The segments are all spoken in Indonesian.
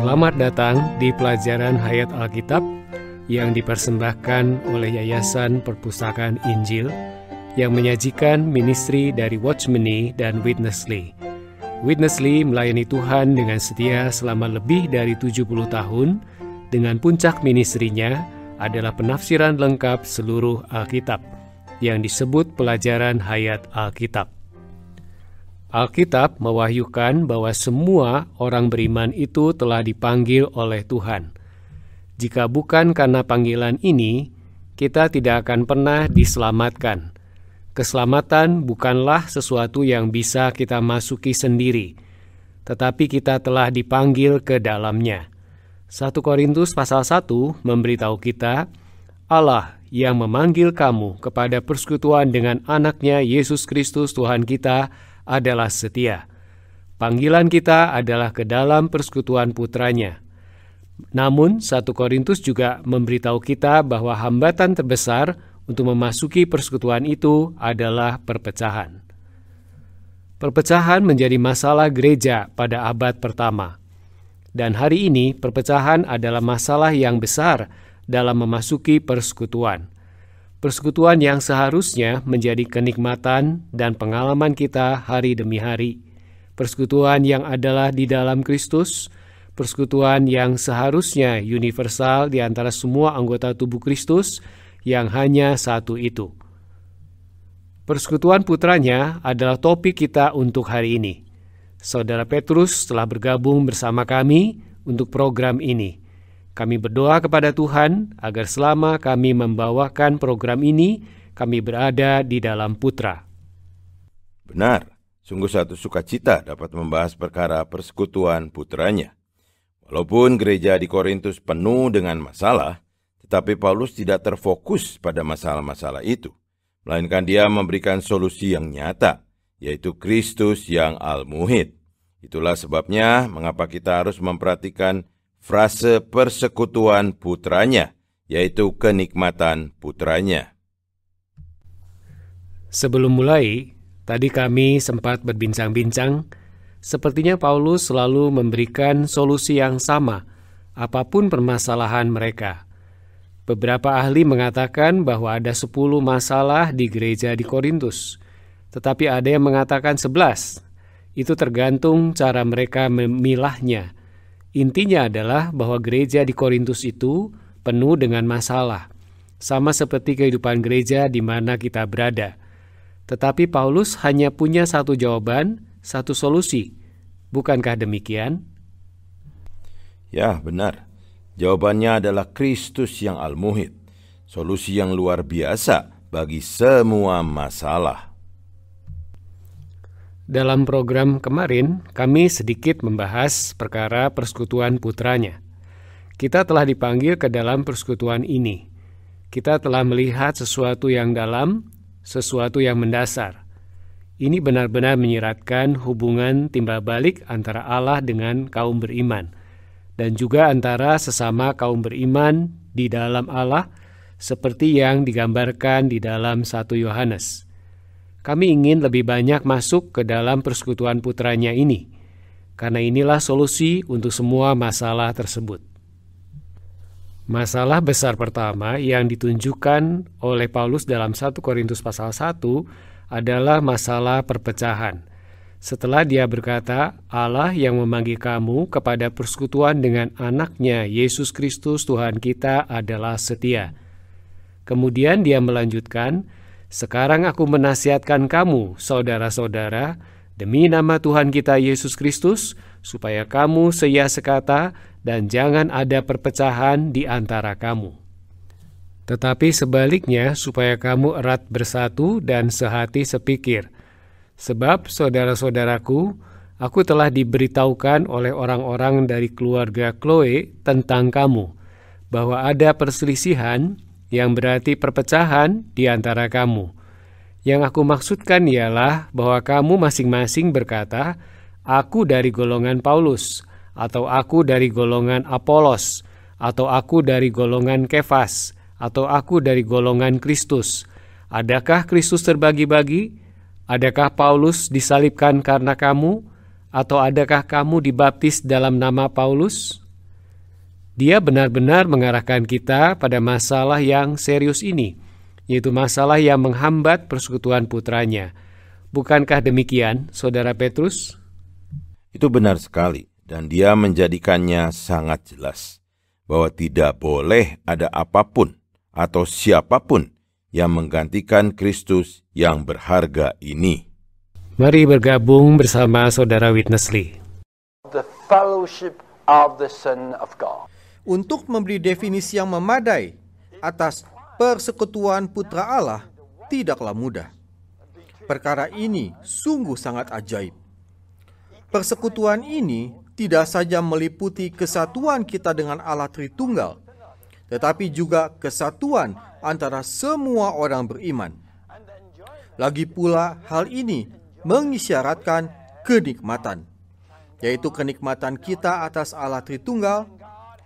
Selamat datang di pelajaran Hayat Alkitab yang dipersembahkan oleh Yayasan Perpustakaan Injil yang menyajikan ministry dari Watchmeni dan Witnessly. Witnessly melayani Tuhan dengan setia selama lebih dari 70 tahun, dengan puncak ministrinya adalah penafsiran lengkap seluruh Alkitab yang disebut pelajaran Hayat Alkitab. Alkitab mewahyukan bahwa semua orang beriman itu telah dipanggil oleh Tuhan. Jika bukan karena panggilan ini, kita tidak akan pernah diselamatkan. Keselamatan bukanlah sesuatu yang bisa kita masuki sendiri, tetapi kita telah dipanggil ke dalamnya. 1 Korintus pasal 1 memberitahu kita, Allah yang memanggil kamu kepada persekutuan dengan anaknya Yesus Kristus Tuhan kita adalah setia. Panggilan kita adalah ke dalam persekutuan putranya. Namun 1 Korintus juga memberitahu kita bahwa hambatan terbesar untuk memasuki persekutuan itu adalah perpecahan. Perpecahan menjadi masalah gereja pada abad pertama. Dan hari ini perpecahan adalah masalah yang besar dalam memasuki persekutuan. Persekutuan yang seharusnya menjadi kenikmatan dan pengalaman kita hari demi hari. Persekutuan yang adalah di dalam Kristus, persekutuan yang seharusnya universal di antara semua anggota tubuh Kristus yang hanya satu itu. Persekutuan putranya adalah topik kita untuk hari ini. Saudara Petrus telah bergabung bersama kami untuk program ini. Kami berdoa kepada Tuhan agar selama kami membawakan program ini, kami berada di dalam Putra. Benar, sungguh satu sukacita dapat membahas perkara persekutuan putranya. Walaupun gereja di Korintus penuh dengan masalah, tetapi Paulus tidak terfokus pada masalah-masalah itu, melainkan dia memberikan solusi yang nyata, yaitu Kristus yang Al-Muhid. Itulah sebabnya mengapa kita harus memperhatikan frase persekutuan putranya, yaitu kenikmatan putranya. Sebelum mulai, tadi kami sempat berbincang-bincang, sepertinya Paulus selalu memberikan solusi yang sama, apapun permasalahan mereka. Beberapa ahli mengatakan bahwa ada 10 masalah di gereja di Korintus, tetapi ada yang mengatakan 11. Itu tergantung cara mereka memilahnya. Intinya adalah bahwa gereja di Korintus itu penuh dengan masalah, sama seperti kehidupan gereja di mana kita berada. Tetapi Paulus hanya punya satu jawaban, satu solusi. Bukankah demikian? Ya, benar. Jawabannya adalah Kristus yang Al-Muhid, solusi yang luar biasa bagi semua masalah. Dalam program kemarin, kami sedikit membahas perkara persekutuan putranya. Kita telah dipanggil ke dalam persekutuan ini. Kita telah melihat sesuatu yang dalam, sesuatu yang mendasar. Ini benar-benar menyiratkan hubungan timbal balik antara Allah dengan kaum beriman, dan juga antara sesama kaum beriman di dalam Allah, seperti yang digambarkan di dalam 1 Yohanes. Kami ingin lebih banyak masuk ke dalam persekutuan putranya ini, karena inilah solusi untuk semua masalah tersebut. Masalah besar pertama yang ditunjukkan oleh Paulus dalam 1 Korintus pasal 1 adalah masalah perpecahan. Setelah dia berkata, Allah yang memanggil kamu kepada persekutuan dengan anaknya Yesus Kristus Tuhan kita adalah setia. Kemudian dia melanjutkan, sekarang aku menasihatkan kamu, saudara-saudara, demi nama Tuhan kita Yesus Kristus, supaya kamu seia sekata dan jangan ada perpecahan di antara kamu. Tetapi sebaliknya, supaya kamu erat bersatu dan sehati sepikir. Sebab, saudara-saudaraku, aku telah diberitahukan oleh orang-orang dari keluarga Chloe tentang kamu, bahwa ada perselisihan yang berarti perpecahan di antara kamu. Yang aku maksudkan ialah bahwa kamu masing-masing berkata, aku dari golongan Paulus, atau aku dari golongan Apolos, atau aku dari golongan Kefas, atau aku dari golongan Kristus. Adakah Kristus terbagi-bagi? Adakah Paulus disalibkan karena kamu? Atau adakah kamu dibaptis dalam nama Paulus? Dia benar-benar mengarahkan kita pada masalah yang serius ini, yaitu masalah yang menghambat persekutuan putranya. Bukankah demikian, Saudara Petrus? Itu benar sekali, dan dia menjadikannya sangat jelas bahwa tidak boleh ada apapun atau siapapun yang menggantikan Kristus yang berharga ini. Mari bergabung bersama Saudara Witness Lee. The fellowship of the Son of God. Untuk memberi definisi yang memadai atas persekutuan Putra Allah tidaklah mudah. Perkara ini sungguh sangat ajaib. Persekutuan ini tidak saja meliputi kesatuan kita dengan Allah Tritunggal, tetapi juga kesatuan antara semua orang beriman. Lagi pula hal ini mengisyaratkan kenikmatan, yaitu kenikmatan kita atas Allah Tritunggal,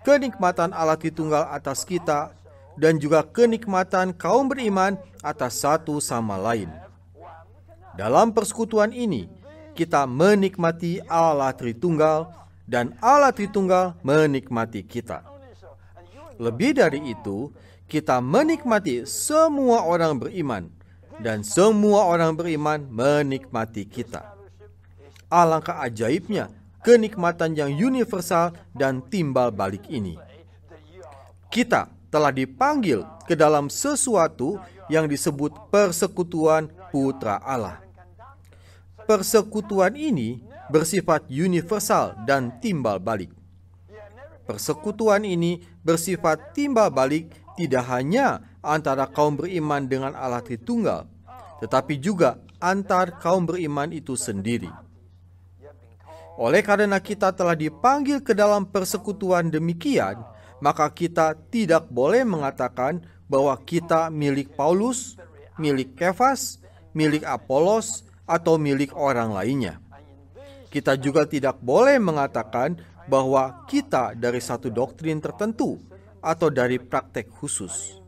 kenikmatan Allah Tritunggal atas kita, dan juga kenikmatan kaum beriman atas satu sama lain. Dalam persekutuan ini, kita menikmati Allah Tritunggal dan Allah Tritunggal menikmati kita. Lebih dari itu, kita menikmati semua orang beriman dan semua orang beriman menikmati kita. Alangkah ajaibnya kenikmatan yang universal dan timbal balik ini. Kita telah dipanggil ke dalam sesuatu yang disebut persekutuan Putra Allah. Persekutuan ini bersifat universal dan timbal balik. Persekutuan ini bersifat timbal balik tidak hanya antara kaum beriman dengan Allah Tritunggal, tetapi juga antar kaum beriman itu sendiri. Oleh karena kita telah dipanggil ke dalam persekutuan demikian, maka kita tidak boleh mengatakan bahwa kita milik Paulus, milik Kefas, milik Apolos, atau milik orang lainnya. Kita juga tidak boleh mengatakan bahwa kita dari satu doktrin tertentu atau dari praktek khusus.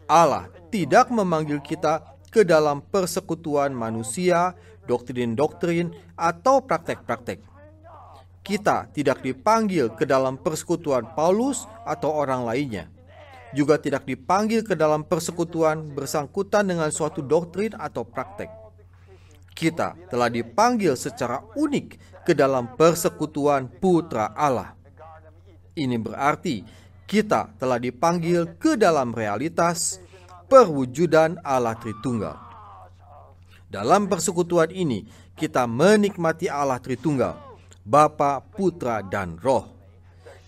Allah tidak memanggil kita ke dalam persekutuan manusia, doktrin-doktrin, atau praktek-praktek. Kita tidak dipanggil ke dalam persekutuan Paulus atau orang lainnya. Juga tidak dipanggil ke dalam persekutuan bersangkutan dengan suatu doktrin atau praktek. Kita telah dipanggil secara unik ke dalam persekutuan Putra Allah. Ini berarti kita telah dipanggil ke dalam realitas perwujudan Allah Tritunggal. Dalam persekutuan ini, kita menikmati Allah Tritunggal, Bapa, Putra, dan Roh.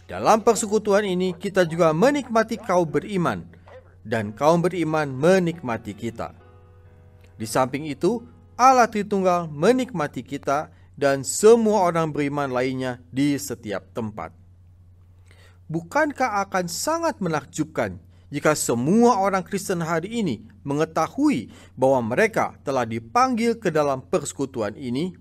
Dalam persekutuan ini, kita juga menikmati kaum beriman, dan kaum beriman menikmati kita. Di samping itu, Allah Tritunggal menikmati kita dan semua orang beriman lainnya di setiap tempat. Bukankah akan sangat menakjubkan jika semua orang Kristen hari ini mengetahui bahwa mereka telah dipanggil ke dalam persekutuan ini?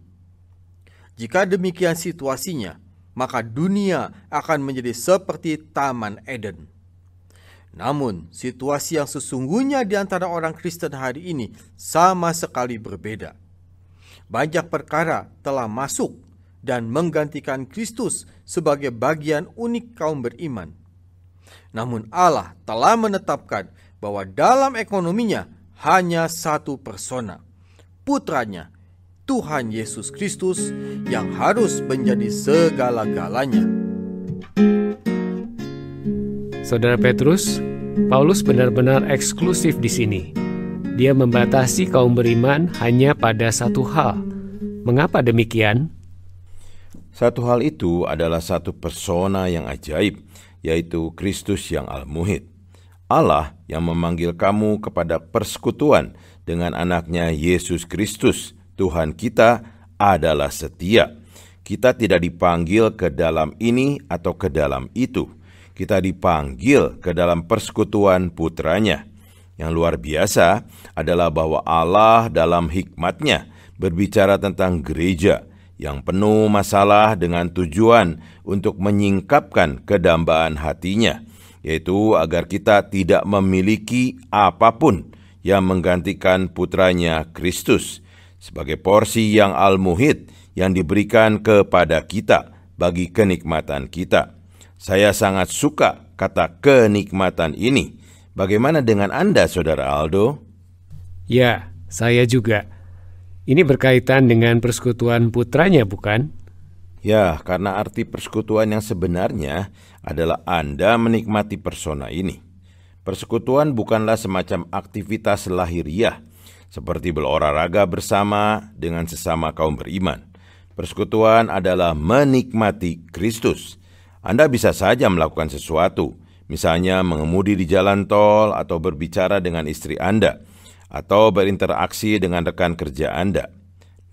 Jika demikian situasinya, maka dunia akan menjadi seperti Taman Eden. Namun, situasi yang sesungguhnya di antara orang Kristen hari ini sama sekali berbeda. Banyak perkara telah masuk dan menggantikan Kristus sebagai bagian unik kaum beriman. Namun Allah telah menetapkan bahwa dalam ekonominya hanya satu persona, putranya, Tuhan Yesus Kristus, yang harus menjadi segala-galanya. Saudara Petrus, Paulus benar-benar eksklusif di sini. Dia membatasi kaum beriman hanya pada satu hal. Mengapa demikian? Satu hal itu adalah satu persona yang ajaib, yaitu Kristus yang Al-Muhid. Allah yang memanggil kamu kepada persekutuan dengan anaknya Yesus Kristus, Tuhan kita, adalah setia. Kita tidak dipanggil ke dalam ini atau ke dalam itu. Kita dipanggil ke dalam persekutuan putranya. Yang luar biasa adalah bahwa Allah dalam hikmat-Nya berbicara tentang gereja yang penuh masalah dengan tujuan untuk menyingkapkan kedambaan hatinya, yaitu agar kita tidak memiliki apapun yang menggantikan putranya Kristus sebagai porsi yang al-muhid yang diberikan kepada kita bagi kenikmatan kita. Saya sangat suka kata kenikmatan ini. Bagaimana dengan Anda, Saudara Aldo? Ya, saya juga. Ini berkaitan dengan persekutuan putranya, bukan? Ya, karena arti persekutuan yang sebenarnya adalah Anda menikmati persona ini. Persekutuan bukanlah semacam aktivitas lahiriah, seperti berolahraga bersama dengan sesama kaum beriman. Persekutuan adalah menikmati Kristus. Anda bisa saja melakukan sesuatu, misalnya mengemudi di jalan tol atau berbicara dengan istri Anda, atau berinteraksi dengan rekan kerja Anda.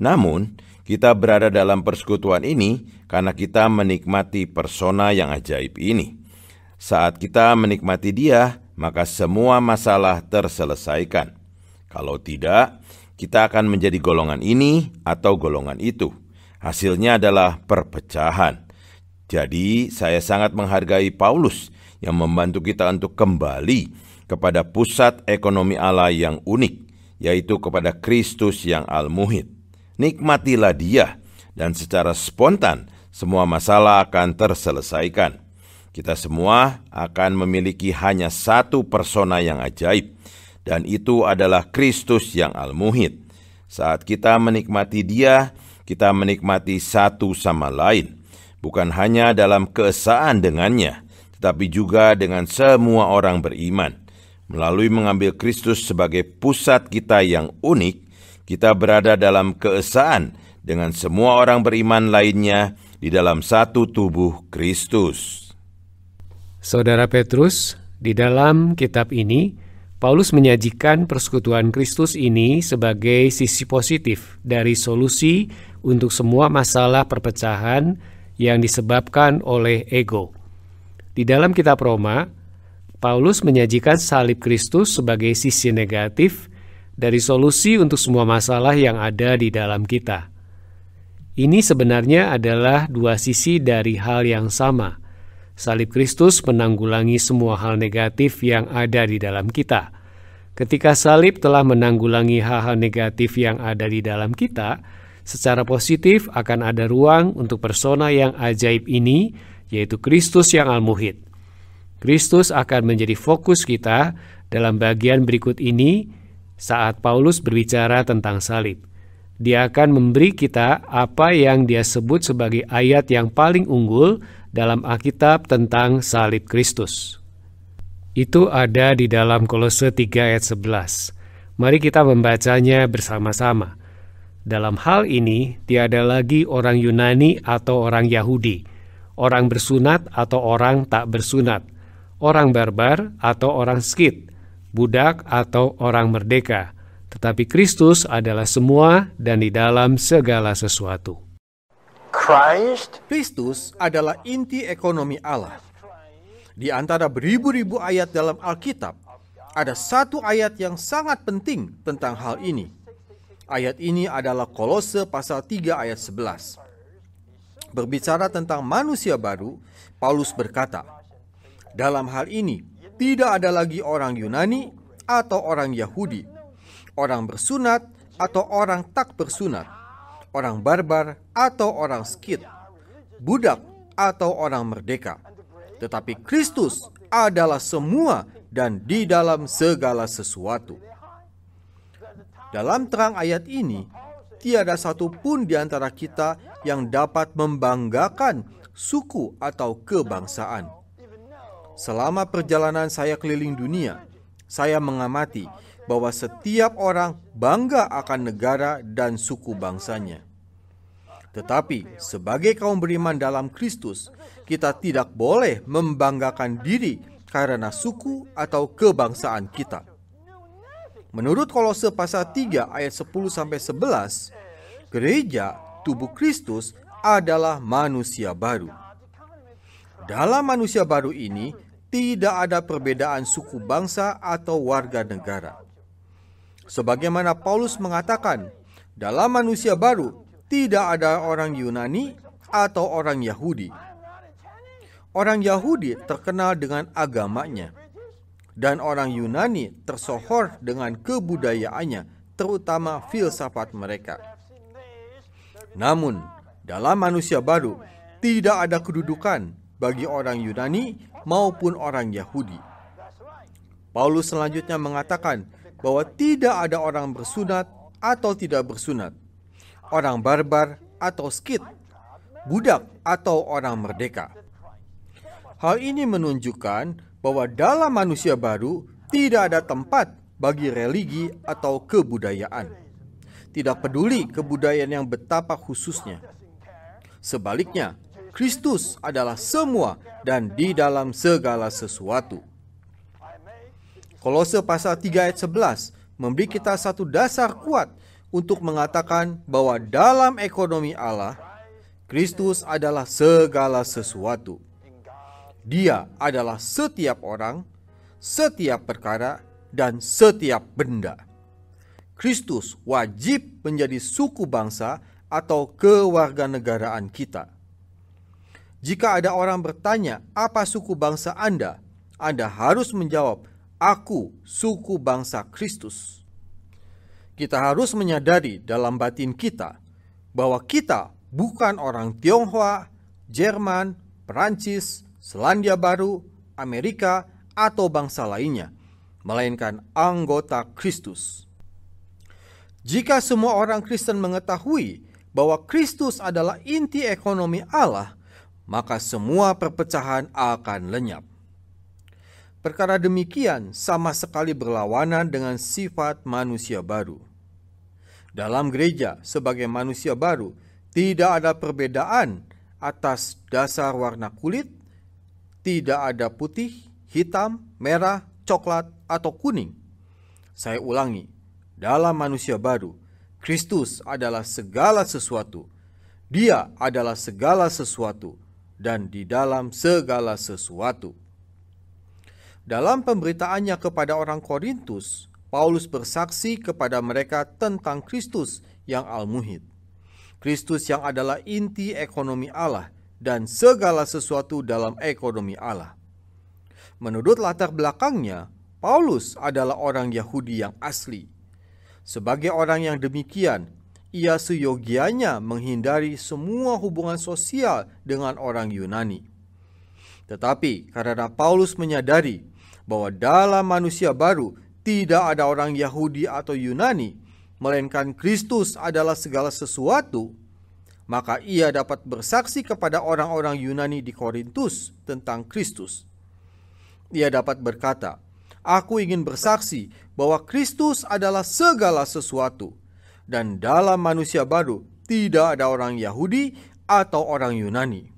Namun, kita berada dalam persekutuan ini karena kita menikmati persona yang ajaib ini. Saat kita menikmati Dia, maka semua masalah terselesaikan. Kalau tidak, kita akan menjadi golongan ini atau golongan itu. Hasilnya adalah perpecahan. Jadi, saya sangat menghargai Paulus yang membantu kita untuk kembali kepada pusat ekonomi Allah yang unik, yaitu kepada Kristus yang al-muhid. Nikmatilah Dia, dan secara spontan semua masalah akan terselesaikan. Kita semua akan memiliki hanya satu persona yang ajaib, dan itu adalah Kristus yang al-muhid. Saat kita menikmati Dia, kita menikmati satu sama lain. Bukan hanya dalam keesaan dengannya, tetapi juga dengan semua orang beriman. Melalui mengambil Kristus sebagai pusat kita yang unik, kita berada dalam keesaan dengan semua orang beriman lainnya di dalam satu tubuh Kristus. Saudara Petrus, di dalam kitab ini, Paulus menyajikan persekutuan Kristus ini sebagai sisi positif dari solusi untuk semua masalah perpecahan yang disebabkan oleh ego. Di dalam kitab Roma, Paulus menyajikan salib Kristus sebagai sisi negatif dari solusi untuk semua masalah yang ada di dalam kita. Ini sebenarnya adalah dua sisi dari hal yang sama. Salib Kristus menanggulangi semua hal negatif yang ada di dalam kita. Ketika salib telah menanggulangi hal-hal negatif yang ada di dalam kita, secara positif akan ada ruang untuk persona yang ajaib ini, yaitu Kristus yang al-muhid. Kristus akan menjadi fokus kita dalam bagian berikut ini saat Paulus berbicara tentang salib. Dia akan memberi kita apa yang dia sebut sebagai ayat yang paling unggul dalam Alkitab tentang salib Kristus. Itu ada di dalam Kolose 3 ayat 11. Mari kita membacanya bersama-sama. Dalam hal ini, tiada lagi orang Yunani atau orang Yahudi, orang bersunat atau orang tak bersunat, orang barbar atau orang Skit, budak atau orang merdeka, tetapi Kristus adalah semua dan di dalam segala sesuatu. Kristus adalah inti ekonomi Allah. Di antara beribu-ribu ayat dalam Alkitab, ada satu ayat yang sangat penting tentang hal ini. Ayat ini adalah Kolose pasal 3 ayat 11. Berbicara tentang manusia baru, Paulus berkata, dalam hal ini tidak ada lagi orang Yunani atau orang Yahudi, orang bersunat atau orang tak bersunat, orang barbar atau orang Skit, budak atau orang merdeka. Tetapi Kristus adalah semua dan di dalam segala sesuatu. Dalam terang ayat ini, tiada satu pun di antara kita yang dapat membanggakan suku atau kebangsaan. Selama perjalanan saya keliling dunia, saya mengamati bahwa setiap orang bangga akan negara dan suku bangsanya. Tetapi sebagai kaum beriman dalam Kristus, kita tidak boleh membanggakan diri karena suku atau kebangsaan kita. Menurut Kolose pasal 3 ayat 10-11, gereja, tubuh Kristus adalah manusia baru. Dalam manusia baru ini, tidak ada perbedaan suku bangsa atau warga negara. Sebagaimana Paulus mengatakan, dalam manusia baru, tidak ada orang Yunani atau orang Yahudi. Orang Yahudi terkenal dengan agamanya, dan orang Yunani tersohor dengan kebudayaannya, terutama filsafat mereka. Namun, dalam manusia baru, tidak ada kedudukan, bagi orang Yunani maupun orang Yahudi. Paulus selanjutnya mengatakan bahwa tidak ada orang bersunat atau tidak bersunat, orang barbar atau skit, budak atau orang merdeka. Hal ini menunjukkan bahwa dalam manusia baru tidak ada tempat bagi religi atau kebudayaan. Tidak peduli kebudayaan yang betapa khususnya. Sebaliknya, Kristus adalah semua dan di dalam segala sesuatu. Kolose pasal 3 ayat 11 memberi kita satu dasar kuat untuk mengatakan bahwa dalam ekonomi Allah, Kristus adalah segala sesuatu. Dia adalah setiap orang, setiap perkara, dan setiap benda. Kristus wajib menjadi suku bangsa atau kewarganegaraan kita. Jika ada orang bertanya, apa suku bangsa Anda? Anda harus menjawab, aku suku bangsa Kristus. Kita harus menyadari dalam batin kita bahwa kita bukan orang Tionghoa, Jerman, Perancis, Selandia Baru, Amerika, atau bangsa lainnya, melainkan anggota Kristus. Jika semua orang Kristen mengetahui bahwa Kristus adalah inti ekonomi Allah, maka semua perpecahan akan lenyap. Perkara demikian sama sekali berlawanan dengan sifat manusia baru. Dalam gereja sebagai manusia baru, tidak ada perbedaan atas dasar warna kulit, tidak ada putih, hitam, merah, coklat, atau kuning. Saya ulangi, dalam manusia baru, Kristus adalah segala sesuatu. Dia adalah segala sesuatu, dan di dalam segala sesuatu. Dalam pemberitaannya kepada orang Korintus, Paulus bersaksi kepada mereka tentang Kristus yang al-muhid. Kristus yang adalah inti ekonomi Allah dan segala sesuatu dalam ekonomi Allah. Menurut latar belakangnya, Paulus adalah orang Yahudi yang asli. Sebagai orang yang demikian, ia seyogianya menghindari semua hubungan sosial dengan orang Yunani. Tetapi karena Paulus menyadari bahwa dalam manusia baru tidak ada orang Yahudi atau Yunani, melainkan Kristus adalah segala sesuatu, maka ia dapat bersaksi kepada orang-orang Yunani di Korintus tentang Kristus. Ia dapat berkata, aku ingin bersaksi bahwa Kristus adalah segala sesuatu, dan dalam manusia baru tidak ada orang Yahudi atau orang Yunani.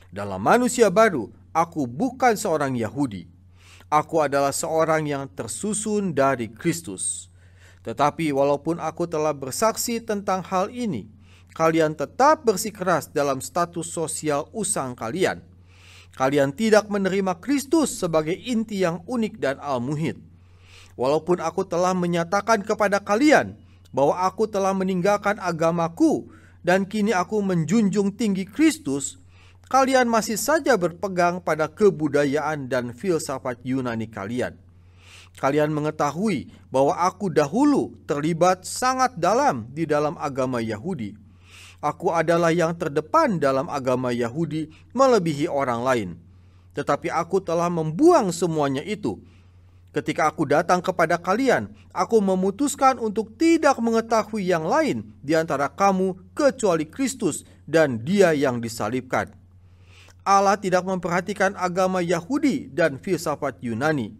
Dalam manusia baru, aku bukan seorang Yahudi. Aku adalah seorang yang tersusun dari Kristus. Tetapi walaupun aku telah bersaksi tentang hal ini, kalian tetap bersikeras dalam status sosial usang kalian. Kalian tidak menerima Kristus sebagai inti yang unik dan al-muhid. Walaupun aku telah menyatakan kepada kalian bahwa aku telah meninggalkan agamaku dan kini aku menjunjung tinggi Kristus, kalian masih saja berpegang pada kebudayaan dan filsafat Yunani kalian. Kalian mengetahui bahwa aku dahulu terlibat sangat dalam di dalam agama Yahudi. Aku adalah yang terdepan dalam agama Yahudi melebihi orang lain. Tetapi aku telah membuang semuanya itu. Ketika aku datang kepada kalian, aku memutuskan untuk tidak mengetahui yang lain di antara kamu kecuali Kristus dan Dia yang disalibkan. Allah tidak memperhatikan agama Yahudi dan filsafat Yunani.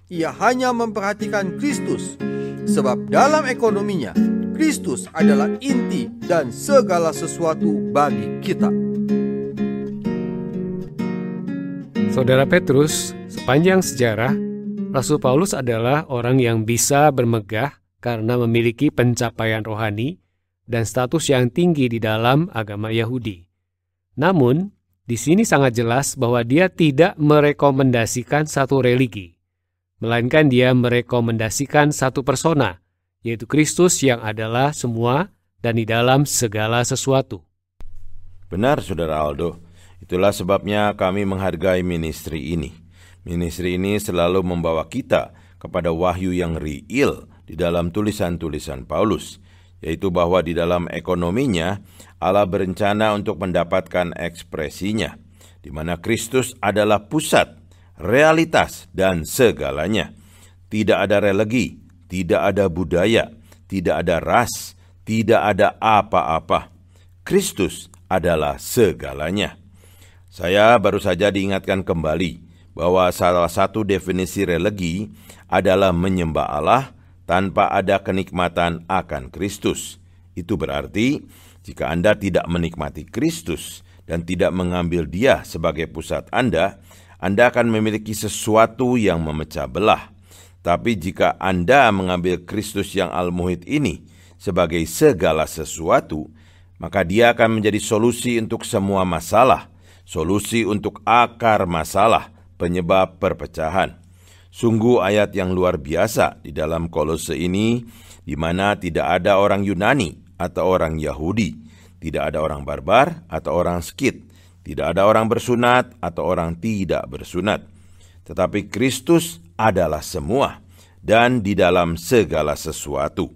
Ia hanya memperhatikan Kristus, sebab dalam ekonominya, Kristus adalah inti dan segala sesuatu bagi kita. Saudara Petrus, sepanjang sejarah, Rasul Paulus adalah orang yang bisa bermegah karena memiliki pencapaian rohani dan status yang tinggi di dalam agama Yahudi. Namun, di sini sangat jelas bahwa dia tidak merekomendasikan satu religi, melainkan dia merekomendasikan satu persona, yaitu Kristus yang adalah semua dan di dalam segala sesuatu. Benar, Saudara Aldo. Itulah sebabnya kami menghargai ministry ini. Ministry ini selalu membawa kita kepada wahyu yang real di dalam tulisan-tulisan Paulus, yaitu bahwa di dalam ekonominya Allah berencana untuk mendapatkan ekspresinya. Di di mana Kristus adalah pusat, realitas, dan segalanya. Tidak ada religi, tidak ada budaya, tidak ada ras, tidak ada apa-apa. Kristus adalah segalanya. Saya baru saja diingatkan kembali bahwa salah satu definisi religi adalah menyembah Allah tanpa ada kenikmatan akan Kristus. Itu berarti jika Anda tidak menikmati Kristus dan tidak mengambil Dia sebagai pusat Anda akan memiliki sesuatu yang memecah belah. Tapi jika Anda mengambil Kristus yang al-muhit ini sebagai segala sesuatu, maka Dia akan menjadi solusi untuk semua masalah, solusi untuk akar masalah, penyebab perpecahan. Sungguh ayat yang luar biasa di dalam Kolose ini, di mana tidak ada orang Yunani atau orang Yahudi, tidak ada orang barbar atau orang Skit, tidak ada orang bersunat atau orang tidak bersunat. Tetapi Kristus adalah semua dan di dalam segala sesuatu.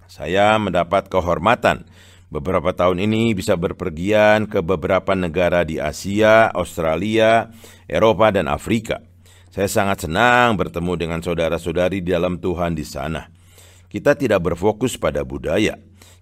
Saya mendapat kehormatan beberapa tahun ini bisa berpergian ke beberapa negara di Asia, Australia, Eropa, dan Afrika. Saya sangat senang bertemu dengan saudara-saudari di dalam Tuhan di sana. Kita tidak berfokus pada budaya.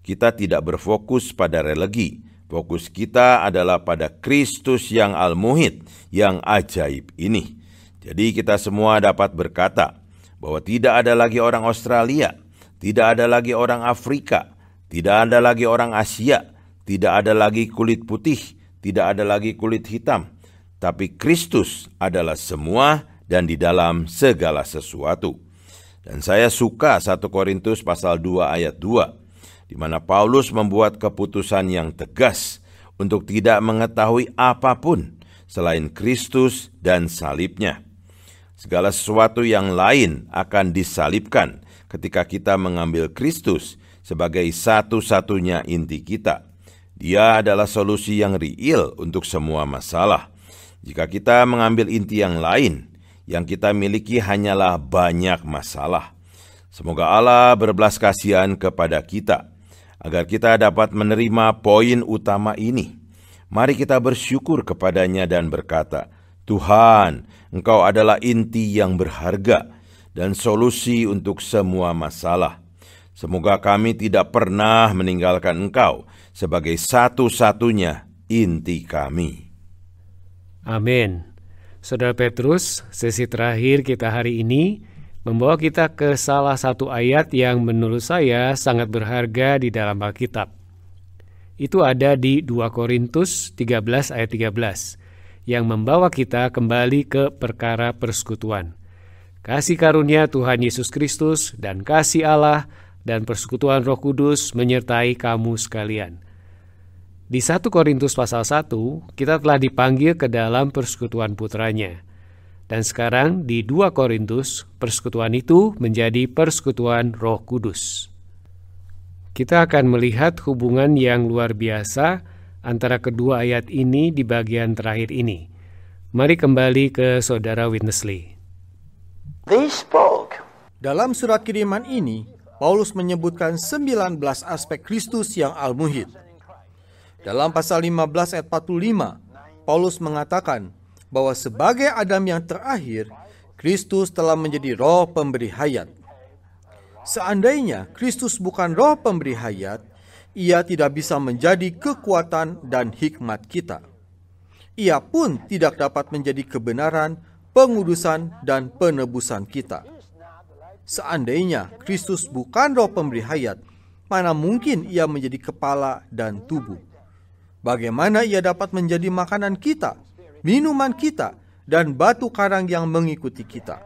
Kita tidak berfokus pada religi. Fokus kita adalah pada Kristus yang al-muhit, yang ajaib ini. Jadi kita semua dapat berkata bahwa tidak ada lagi orang Australia, tidak ada lagi orang Afrika, tidak ada lagi orang Asia, tidak ada lagi kulit putih, tidak ada lagi kulit hitam. Tapi Kristus adalah semua dan di dalam segala sesuatu. Dan saya suka 1 Korintus pasal 2 ayat 2, di mana Paulus membuat keputusan yang tegas untuk tidak mengetahui apapun selain Kristus dan salibnya. Segala sesuatu yang lain akan disalibkan ketika kita mengambil Kristus sebagai satu-satunya inti kita. Dia adalah solusi yang real untuk semua masalah. Jika kita mengambil inti yang lain, yang kita miliki hanyalah banyak masalah. Semoga Allah berbelas kasihan kepada kita, agar kita dapat menerima poin utama ini. Mari kita bersyukur kepadanya dan berkata, Tuhan, Engkau adalah inti yang berharga dan solusi untuk semua masalah. Semoga kami tidak pernah meninggalkan Engkau sebagai satu-satunya inti kami. Amin. Saudara Petrus, sesi terakhir kita hari ini membawa kita ke salah satu ayat yang menurut saya sangat berharga di dalam Alkitab. Itu ada di 2 Korintus 13 ayat 13, yang membawa kita kembali ke perkara persekutuan. Kasih karunia Tuhan Yesus Kristus dan kasih Allah dan persekutuan Roh Kudus menyertai kamu sekalian. Di 1 Korintus pasal 1, kita telah dipanggil ke dalam persekutuan putranya. Dan sekarang di 2 Korintus, persekutuan itu menjadi persekutuan Roh Kudus. Kita akan melihat hubungan yang luar biasa antara kedua ayat ini di bagian terakhir ini. Mari kembali ke Saudara Witness Lee. Dalam surat kiriman ini, Paulus menyebutkan 19 aspek Kristus yang al-muhit. Dalam pasal 15 ayat 45, Paulus mengatakan bahwa sebagai Adam yang terakhir, Kristus telah menjadi roh pemberi hayat. Seandainya Kristus bukan roh pemberi hayat, Ia tidak bisa menjadi kekuatan dan hikmat kita. Ia pun tidak dapat menjadi kebenaran, pengudusan, dan penebusan kita. Seandainya Kristus bukan roh pemberi hayat, mana mungkin Ia menjadi kepala dan tubuh? Bagaimana Ia dapat menjadi makanan kita, minuman kita, dan batu karang yang mengikuti kita?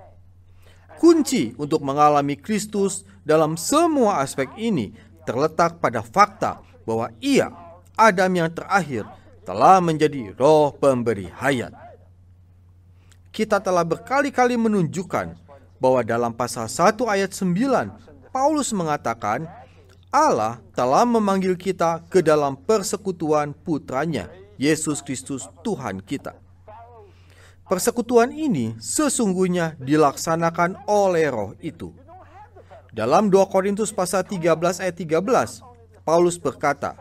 Kunci untuk mengalami Kristus dalam semua aspek ini terletak pada fakta bahwa Ia, Adam yang terakhir, telah menjadi roh pemberi hayat. Kita telah berkali-kali menunjukkan bahwa dalam pasal 1 ayat 9, Paulus mengatakan Allah telah memanggil kita ke dalam persekutuan putranya, Yesus Kristus Tuhan kita. Persekutuan ini sesungguhnya dilaksanakan oleh roh itu. Dalam 2 Korintus pasal 13 ayat 13, Paulus berkata,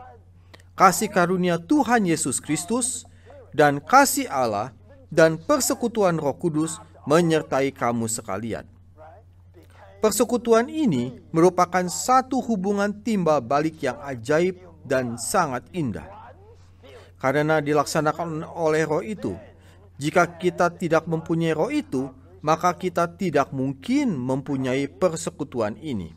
kasih karunia Tuhan Yesus Kristus dan kasih Allah dan persekutuan Roh Kudus menyertai kamu sekalian. Persekutuan ini merupakan satu hubungan timbal balik yang ajaib dan sangat indah. Karena dilaksanakan oleh Roh itu, jika kita tidak mempunyai Roh itu, maka kita tidak mungkin mempunyai persekutuan ini.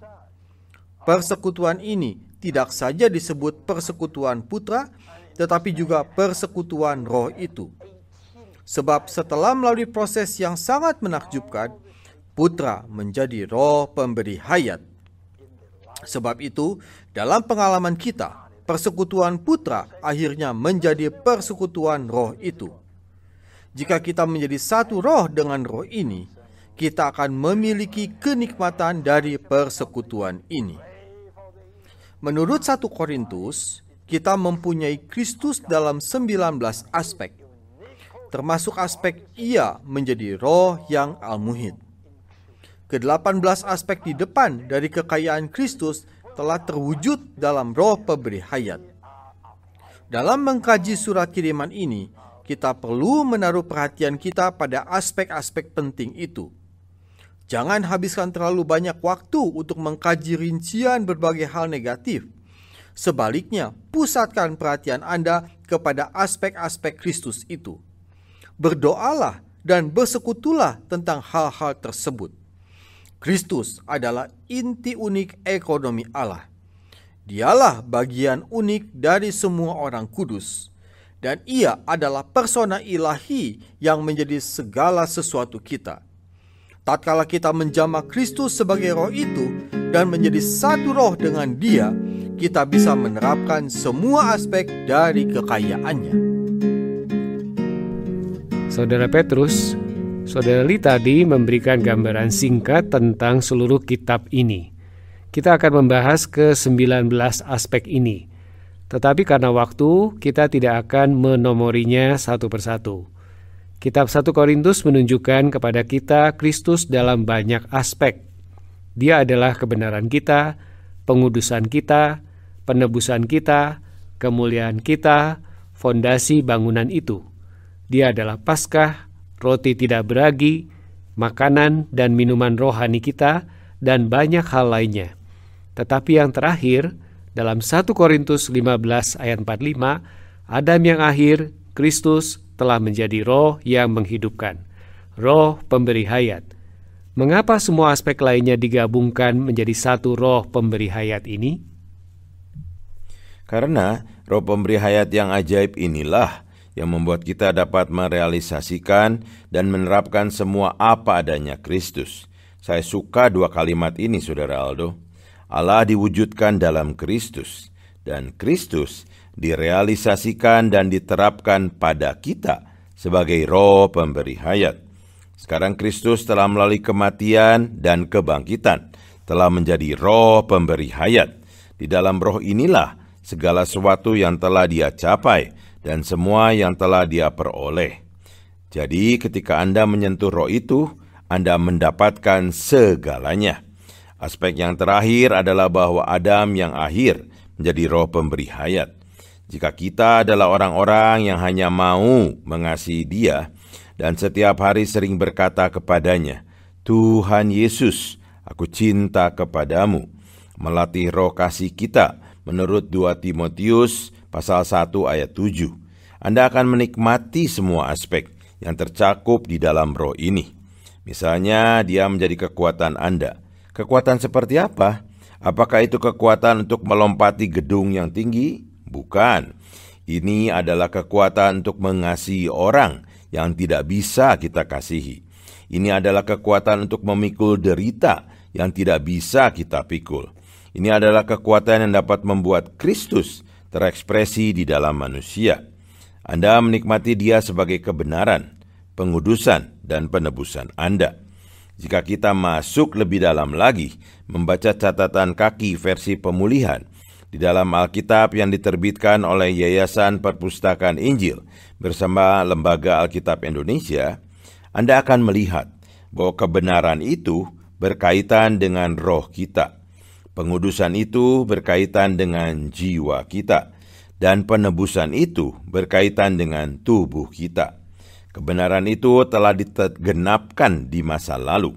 Persekutuan ini tidak saja disebut persekutuan putra, tetapi juga persekutuan Roh itu. Sebab setelah melalui proses yang sangat menakjubkan, putra menjadi Roh pemberi hayat. Sebab itu, dalam pengalaman kita, persekutuan putra akhirnya menjadi persekutuan Roh itu. Jika kita menjadi satu roh dengan Roh ini, kita akan memiliki kenikmatan dari persekutuan ini. Menurut 1 Korintus, kita mempunyai Kristus dalam 19 aspek, termasuk aspek Ia menjadi Roh yang al-muhid. Ke-18 aspek di depan dari kekayaan Kristus telah terwujud dalam Roh pemberi hayat. Dalam mengkaji surat kiriman ini, kita perlu menaruh perhatian kita pada aspek-aspek penting itu. Jangan habiskan terlalu banyak waktu untuk mengkaji rincian berbagai hal negatif. Sebaliknya, pusatkan perhatian Anda kepada aspek-aspek Kristus itu. Berdoalah dan bersekutulah tentang hal-hal tersebut. Kristus adalah inti unik ekonomi Allah. Dialah bagian unik dari semua orang kudus. Dan Ia adalah persona ilahi yang menjadi segala sesuatu kita. Tatkala kita menjamah Kristus sebagai Roh itu dan menjadi satu roh dengan Dia, kita bisa menerapkan semua aspek dari kekayaannya. Saudara Petrus, Saudara Li tadi memberikan gambaran singkat tentang seluruh kitab ini. Kita akan membahas ke-19 aspek ini. Tetapi karena waktu, kita tidak akan menomorinya satu persatu. Kitab 1 Korintus menunjukkan kepada kita Kristus dalam banyak aspek. Dia adalah kebenaran kita, pengudusan kita, penebusan kita, kemuliaan kita, fondasi bangunan itu. Dia adalah Paskah, roti tidak beragi, makanan dan minuman rohani kita, dan banyak hal lainnya. Tetapi yang terakhir, dalam 1 Korintus 15 ayat 45, Adam yang akhir, Kristus telah menjadi roh yang menghidupkan, roh pemberi hayat. Mengapa semua aspek lainnya digabungkan menjadi satu roh pemberi hayat ini? Karena roh pemberi hayat yang ajaib inilah yang membuat kita dapat merealisasikan dan menerapkan semua apa adanya Kristus. Saya suka dua kalimat ini, Saudara Aldo. Allah diwujudkan dalam Kristus, dan Kristus direalisasikan dan diterapkan pada kita sebagai roh pemberi hayat. Sekarang Kristus telah melalui kematian dan kebangkitan, telah menjadi roh pemberi hayat. Di dalam roh inilah segala sesuatu yang telah Dia capai dan semua yang telah Dia peroleh. Jadi ketika Anda menyentuh roh itu, Anda mendapatkan segalanya. Aspek yang terakhir adalah bahwa Adam yang akhir menjadi roh pemberi hayat. Jika kita adalah orang-orang yang hanya mau mengasihi Dia dan setiap hari sering berkata kepadanya, Tuhan Yesus, aku cinta kepadamu, melatih roh kasih kita menurut 2 Timotius pasal 1 ayat 7, Anda akan menikmati semua aspek yang tercakup di dalam roh ini. Misalnya, Dia menjadi kekuatan Anda. Kekuatan seperti apa? Apakah itu kekuatan untuk melompati gedung yang tinggi? Bukan. Ini adalah kekuatan untuk mengasihi orang yang tidak bisa kita kasihi. Ini adalah kekuatan untuk memikul derita yang tidak bisa kita pikul. Ini adalah kekuatan yang dapat membuat Kristus terekspresi di dalam manusia. Anda menikmati Dia sebagai kebenaran, pengudusan, dan penebusan Anda. Jika kita masuk lebih dalam lagi, membaca catatan kaki versi pemulihan di dalam Alkitab yang diterbitkan oleh Yayasan Perpustakaan Injil bersama Lembaga Alkitab Indonesia, Anda akan melihat bahwa kebenaran itu berkaitan dengan roh kita. Pengudusan itu berkaitan dengan jiwa kita. dan penebusan itu berkaitan dengan tubuh kita. Kebenaran itu telah digenapkan di masa lalu.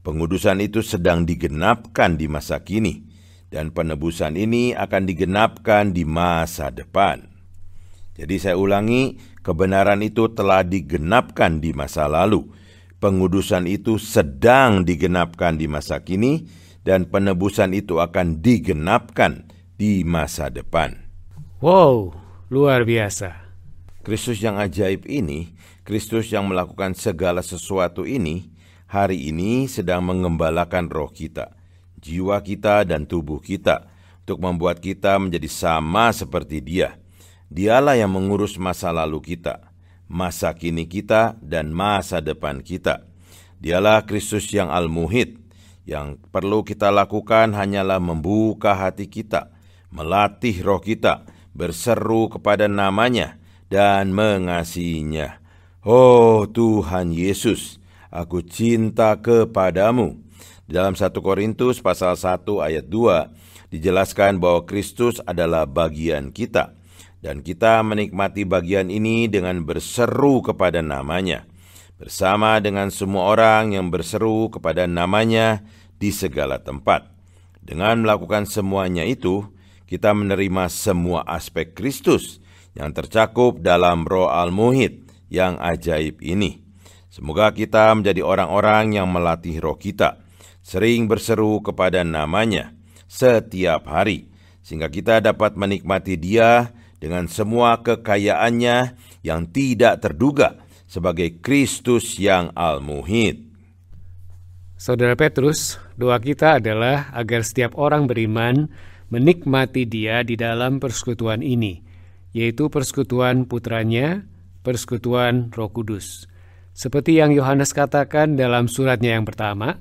Pengudusan itu sedang digenapkan di masa kini, dan penebusan ini akan digenapkan di masa depan. Jadi saya ulangi, kebenaran itu telah digenapkan di masa lalu. Pengudusan itu sedang digenapkan di masa kini, dan penebusan itu akan digenapkan di masa depan. Wow, luar biasa. Kristus yang ajaib ini, Kristus yang melakukan segala sesuatu ini, hari ini sedang mengembalakan roh kita, jiwa kita dan tubuh kita, untuk membuat kita menjadi sama seperti Dia. Dialah yang mengurus masa lalu kita, masa kini kita, dan masa depan kita. Dialah Kristus yang al-muhid. Yang perlu kita lakukan hanyalah membuka hati kita, melatih roh kita, berseru kepada namanya, dan mengasihinya. Oh Tuhan Yesus, aku cinta kepadamu. Dalam 1 Korintus pasal 1 ayat 2 dijelaskan bahwa Kristus adalah bagian kita, dan kita menikmati bagian ini dengan berseru kepada namanya, bersama dengan semua orang yang berseru kepada namanya di segala tempat. Dengan melakukan semuanya itu, kita menerima semua aspek Kristus yang tercakup dalam roh al-muhid yang ajaib ini. Semoga kita menjadi orang-orang yang melatih roh kita, sering berseru kepada namanya setiap hari, sehingga kita dapat menikmati Dia dengan semua kekayaannya yang tidak terduga sebagai Kristus yang al-muhid. Saudara Petrus, doa kita adalah agar setiap orang beriman menikmati Dia di dalam persekutuan ini, yaitu persekutuan putranya, persekutuan Roh Kudus. Seperti yang Yohanes katakan dalam suratnya yang pertama,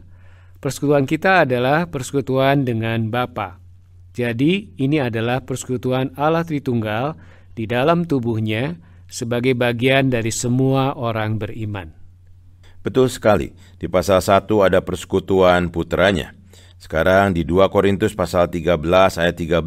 persekutuan kita adalah persekutuan dengan Bapa. Jadi ini adalah persekutuan Allah Tritunggal di dalam tubuhnya sebagai bagian dari semua orang beriman. Betul sekali, di pasal 1 ada persekutuan putranya. Sekarang di 2 Korintus pasal 13 ayat 13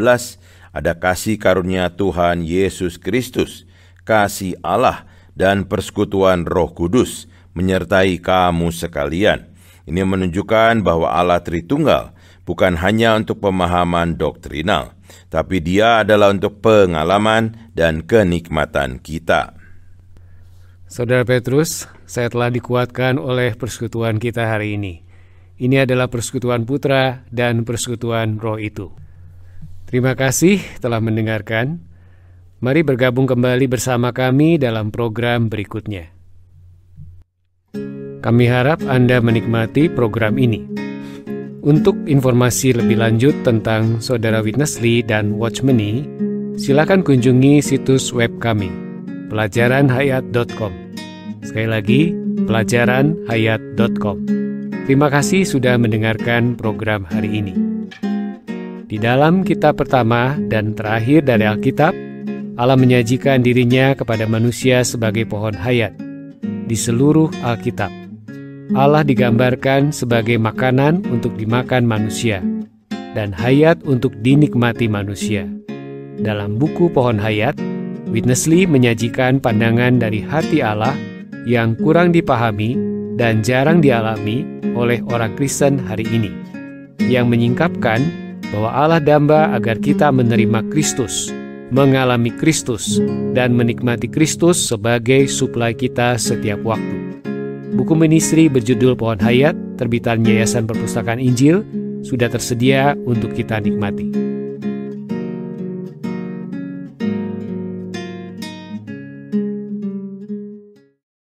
ada kasih karunia Tuhan Yesus Kristus, kasih Allah dan persekutuan Roh Kudus menyertai kamu sekalian. Ini menunjukkan bahwa Allah Tritunggal bukan hanya untuk pemahaman doktrinal, tapi Dia adalah untuk pengalaman dan kenikmatan kita. Saudara Petrus, saya telah dikuatkan oleh persekutuan kita hari ini. Ini adalah persekutuan putra dan persekutuan roh itu. Terima kasih telah mendengarkan. Mari bergabung kembali bersama kami dalam program berikutnya. Kami harap Anda menikmati program ini. Untuk informasi lebih lanjut tentang Saudara Witness Lee dan Watchmeni, silakan kunjungi situs web kami, pelajaranhayat.com. Sekali lagi, pelajaranhayat.com. Terima kasih sudah mendengarkan program hari ini. Di dalam kitab pertama dan terakhir dari Alkitab, Allah menyajikan dirinya kepada manusia sebagai pohon hayat. Di seluruh Alkitab, Allah digambarkan sebagai makanan untuk dimakan manusia dan hayat untuk dinikmati manusia. Dalam buku Pohon Hayat, Witness Lee menyajikan pandangan dari hati Allah yang kurang dipahami dan jarang dialami oleh orang Kristen hari ini, yang menyingkapkan bahwa Allah damba agar kita menerima Kristus, mengalami Kristus, dan menikmati Kristus sebagai suplai kita setiap waktu. Buku ministry berjudul Pohon Hayat, terbitan Yayasan Perpustakaan Injil, sudah tersedia untuk kita nikmati.